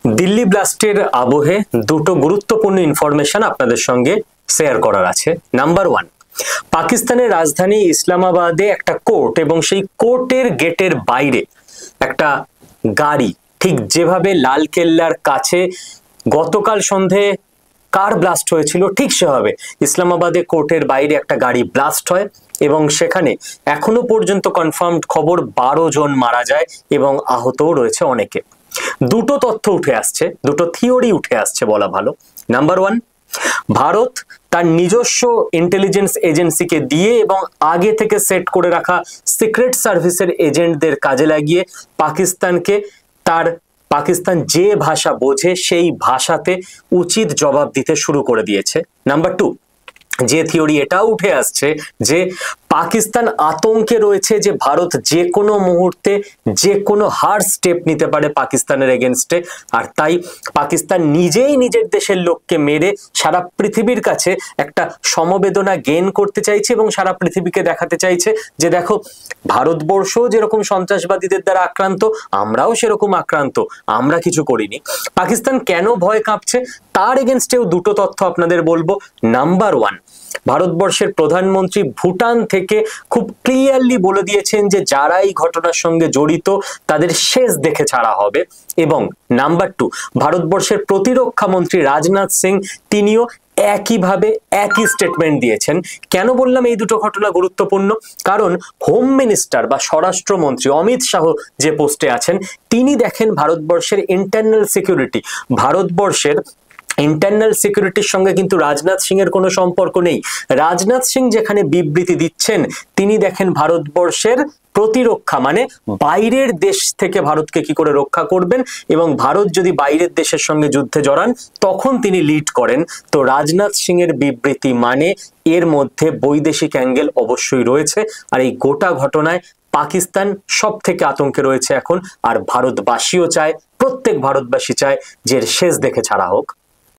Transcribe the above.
দিল্লি ব্লাস্টের আবহে দুটো গুরুত্বপূর্ণ ইনফরমেশন আপনাদের সঙ্গে শেয়ার করার আছে। নাম্বার ওয়ান, পাকিস্তানের রাজধানী ইসলামাবাদে একটা কোর্ট এবং সেই কোর্টের গেটের বাইরে একটা গাড়ি, ঠিক যেভাবে লালকেল্লার কাছে গতকাল সন্ধে কার ব্লাস্ট হয়েছিল ঠিক সেভাবে ইসলামাবাদে কোর্টের বাইরে একটা গাড়ি ব্লাস্ট হয় এবং সেখানে এখনো পর্যন্ত কনফার্মড খবর 12 জন মারা যায় এবং আহতও রয়েছে অনেকে। দুটো তথ্য উঠে আসছে, দুটো থিওরি উঠে আসছে বলা ভালো। নাম্বার ওয়ান, ভারত তার নিজস্ব ইন্টেলিজেন্স এজেন্সিকে দিয়ে এবং আগে থেকে সেট করে রাখা সিক্রেট সার্ভিসের এজেন্টদের কাজে লাগিয়ে পাকিস্তান যে ভাষা বোঝে সেই ভাষাতে উচিত জবাব দিতে শুরু করে দিয়েছে। নাম্বার টু, যে থিওরি এটাও উঠে আসছে যে পাকিস্তান আতঙ্কে রয়েছে যে ভারত যে কোনো মুহূর্তে যে কোনো হার্ড স্টেপ নিতে পারে পাকিস্তানের এগেনস্টে, আর তাই পাকিস্তান নিজেই নিজের দেশের লোককে মেরে সারা পৃথিবীর কাছে একটা সমবেদনা গেইন করতে চাইছে এবং সারা পৃথিবীকে দেখাতে চাইছে যে দেখো, ভারতবর্ষ যেরকম সন্ত্রাসবাদীদের দ্বারা আক্রান্ত, আমরাও সেরকম আক্রান্ত, আমরা কিছু করিনি। পাকিস্তান কেন ভয় কাঁপছে তার এগেনস্টেও দুটো তথ্য আপনাদের বলবো। নাম্বার ওয়ান, ভারতবর্ষের প্রধানমন্ত্রী ভুটান থেকে খুব ক্লিয়ারলি বলে দিয়েছেন যে যারা এই ঘটনার সঙ্গে জড়িত তাদের শেষ দেখে ছাড়া হবে। এবং নাম্বার টু, ভারতবর্ষের প্রতিরক্ষা মন্ত্রী রাজনাথ সিং তিনিও একইভাবে একই স্টেটমেন্ট দিয়েছেন। কেন বললাম এই দুটো ঘটনা গুরুত্বপূর্ণ? কারণ হোম মিনিস্টার বা স্বরাষ্ট্রমন্ত্রী অমিত শাহ যে পোস্টে আছেন তিনি দেখেন ভারতবর্ষের ইন্টারনাল সিকিউরিটি, ভারতবর্ষের ইন্টারনাল সিকিউরিটির সঙ্গে কিন্তু রাজনাথ সিং এর কোনো সম্পর্ক নেই। রাজনাথ সিং যেখানে বিবৃতি দিচ্ছেন তিনি দেখেন ভারতবর্ষের প্রতিরক্ষা, মানে বাইরের দেশ থেকে ভারতকে কি করে রক্ষা করবেন এবং ভারত যদি বাইরের দেশের সঙ্গে যুদ্ধে জড়ান তখন তিনি লিড করেন। তো রাজনাথ সিং এর বিবৃতি মানে এর মধ্যে বৈদেশিক অ্যাঙ্গেল অবশ্যই রয়েছে। আর এই গোটা ঘটনায় পাকিস্তান সব থেকে আতঙ্কে রয়েছে এখন, আর ভারতবাসীও চায়, প্রত্যেক ভারতবাসী চায় যে এর শেষ দেখে ছাড়া হোক।